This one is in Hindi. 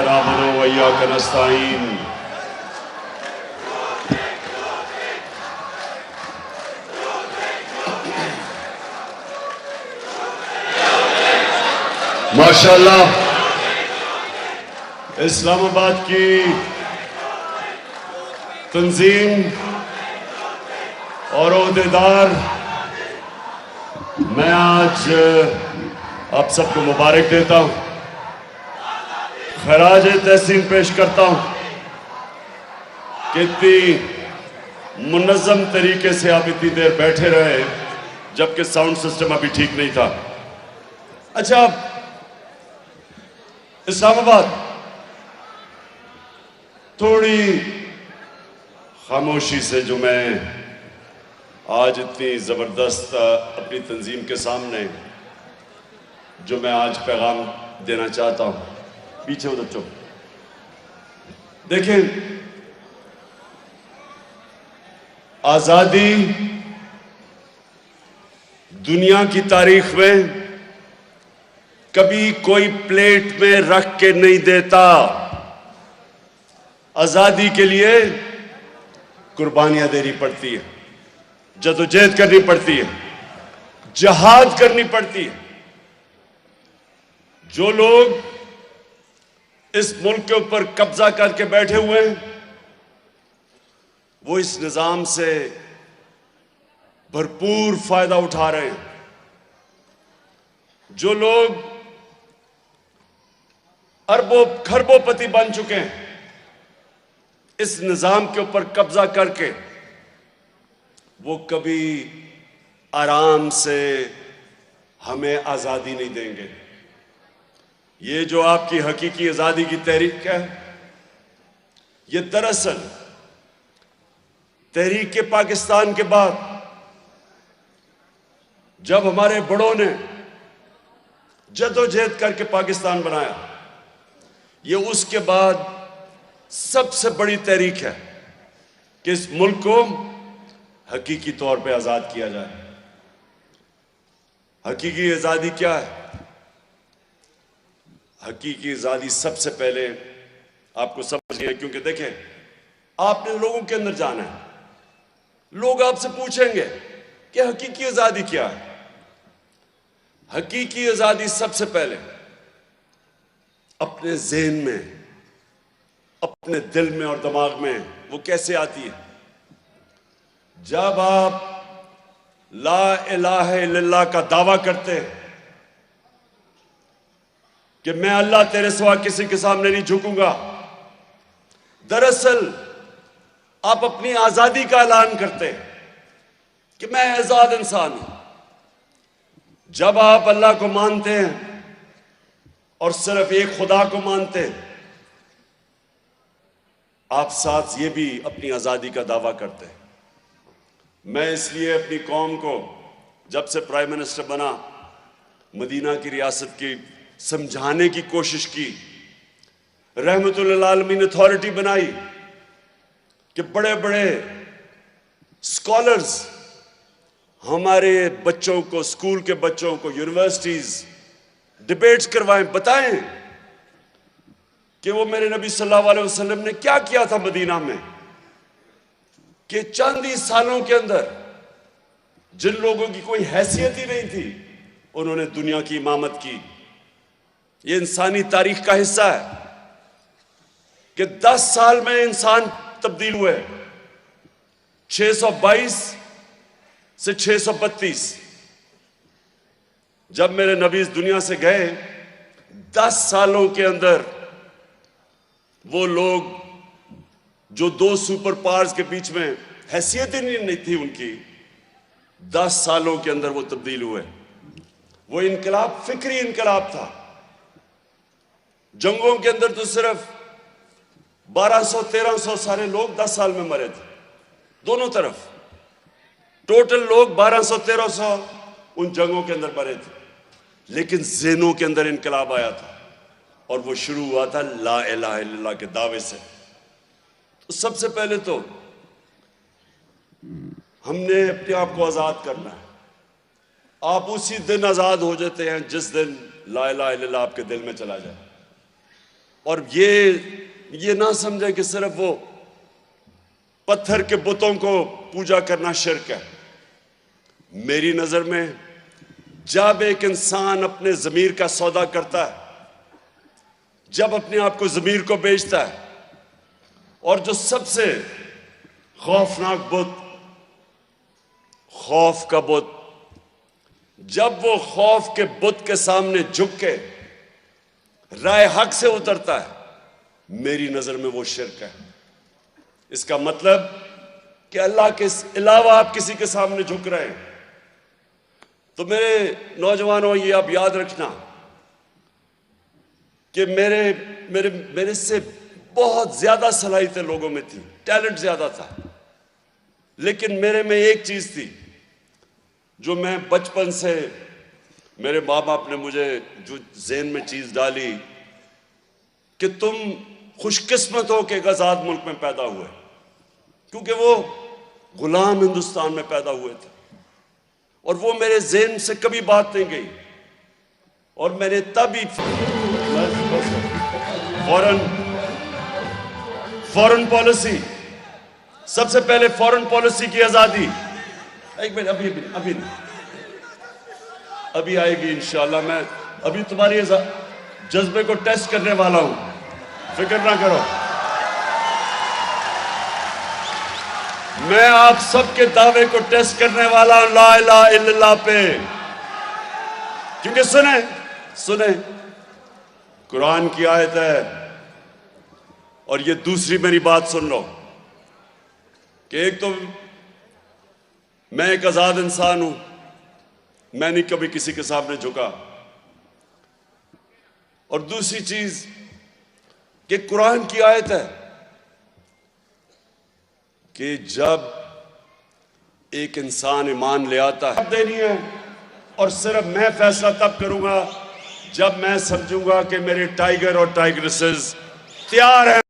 नअबुदु व इय्याका नस्तईन। माशाअल्लाह, इस्लामाबाद की तंजीम और ओहदेदार, मैं आज आप सबको मुबारक देता हूं, खराज तहसीन पेश करता हूं कि इतनी मुनज़्ज़म तरीके से आप इतनी देर बैठे रहे जबकि साउंड सिस्टम अभी ठीक नहीं था। अच्छा, इस्लामाबाद थोड़ी खामोशी से जो मैं आज इतनी ज़बरदस्त अपनी तंजीम के सामने जो मैं आज पैगाम देना चाहता हूं, पीछे उधर चुप देखें। आज़ादी दुनिया की तारीख में कभी कोई प्लेट में रख के नहीं देता। आज़ादी के लिए कुर्बानियां देनी पड़ती है, जदोजहद करनी पड़ती है, जहाद करनी पड़ती है। जो लोग इस मुल्क के ऊपर कब्जा करके बैठे हुए हैं वो इस निजाम से भरपूर फायदा उठा रहे हैं। जो लोग अरबों खरबोपति बन चुके हैं इस निजाम के ऊपर कब्जा करके, वो कभी आराम से हमें आजादी नहीं देंगे। ये जो आपकी हकीकी आजादी की तहरीक है, ये दरअसल तहरीक के पाकिस्तान के बाद जब हमारे बड़ों ने जदोजहद करके पाकिस्तान बनाया, ये उसके बाद सबसे बड़ी तहरीक है कि इस मुल्क को हकीकी तौर पे आजाद किया जाए। हकीकी आजादी क्या है? हकीकी आजादी सबसे पहले आपको समझनी है, क्योंकि देखें, आपने लोगों के अंदर जाना है। लोग आपसे पूछेंगे कि हकीकी आजादी क्या है। हकीकी आजादी सबसे पहले अपने ज़हन में, अपने दिल में और दिमाग में वो कैसे आती है? जब आप ला इलाहा इल्लल्लाह का दावा करते हैं कि मैं अल्लाह तेरे सिवा किसी के सामने नहीं झुकूंगा, दरअसल आप अपनी आजादी का ऐलान करते हैं कि मैं आजाद इंसान हूं। जब आप अल्लाह को मानते हैं और सिर्फ एक खुदा को मानते हैं, आप साथ ये भी अपनी आजादी का दावा करते हैं। मैं इसलिए अपनी कौम को जब से प्राइम मिनिस्टर बना, मदीना की रियासत की समझाने की कोशिश की, रहमतुल लिल आलमीन अथॉरिटी बनाई कि बड़े बड़े स्कॉलर्स हमारे बच्चों को, स्कूल के बच्चों को, यूनिवर्सिटीज डिबेट्स करवाएं, बताएं कि वो मेरे नबी सल्लल्लाहु अलैहि वसल्लम ने क्या किया था मदीना में, कि चंद ही सालों के अंदर जिन लोगों की कोई हैसियत ही नहीं थी, उन्होंने दुनिया की इमामत की। ये इंसानी तारीख का हिस्सा है कि 10 साल में इंसान तब्दील हुए, 622 से 632। जब मेरे नबी इस दुनिया से गए, 10 सालों के अंदर वो लोग जो दो सुपर पावर्स के बीच में हैसियत ही नहीं थी उनकी, 10 सालों के अंदर वो तब्दील हुए। वो इनकलाब फिक्री इनकलाब था। जंगों के अंदर तो सिर्फ 1200-1300 सारे लोग 10 साल में मरे थे, दोनों तरफ टोटल लोग 1200-1300 उन जंगों के अंदर मरे थे। लेकिन ज़हनों के अंदर इनकलाब आया था और वो शुरू हुआ था ला इलाहा इल्लल्लाह के दावे से। तो सबसे पहले तो हमने अपने आप को आज़ाद करना है। आप उसी दिन आज़ाद हो जाते हैं जिस दिन ला इलाहा इल्लल्लाह आपके दिल में चला जाए। और ये ना समझे कि सिर्फ वो पत्थर के बुतों को पूजा करना शिर्क है। मेरी नजर में जब एक इंसान अपने ज़मीर का सौदा करता है, जब अपने आप को ज़मीर को बेचता है, और जो सबसे खौफनाक बुत, खौफ का बुत, जब वो खौफ के बुत के सामने झुक के राय हक से उतरता है, मेरी नजर में वो शिर्क है। इसका मतलब कि अल्लाह के अलावा आप किसी के सामने झुक रहे हैं। तो मेरे नौजवानों, ये आप याद रखना कि मेरे से बहुत ज्यादा सलाहियतें लोगों में थी, टैलेंट ज्यादा था, लेकिन मेरे में एक चीज थी जो मैं बचपन से, मेरे माँ बाप ने मुझे जो ज़हन में चीज डाली कि तुम खुशकिस्मत हो कि एक आजाद मुल्क में पैदा हुए, क्योंकि वो गुलाम हिंदुस्तान में पैदा हुए थे। और वो मेरे ज़हन से कभी बात नहीं गई, और मैंने तभी फॉरेन पॉलिसी, सबसे पहले फॉरेन पॉलिसी की आजादी, एक मिनट, अभी आएगी इंशाल्लाह। मैं अभी तुम्हारी जज्बे को टेस्ट करने वाला हूं, फिक्र ना करो। मैं आप सबके दावे को टेस्ट करने वाला हूं ला इलाहा इल्लल्लाह पे, क्योंकि सुने कुरान की आयत है। और ये दूसरी मेरी बात सुन लो कि एक तो मैं एक आजाद इंसान हूं, मैंने कभी किसी के सामने झुका, और दूसरी चीज कि कुरान की आयत है कि जब एक इंसान ईमान ले आता है देनी है, और सिर्फ मैं फैसला तब करूंगा जब मैं समझूंगा कि मेरे टाइगर और टाइग्रेसेस तैयार हैं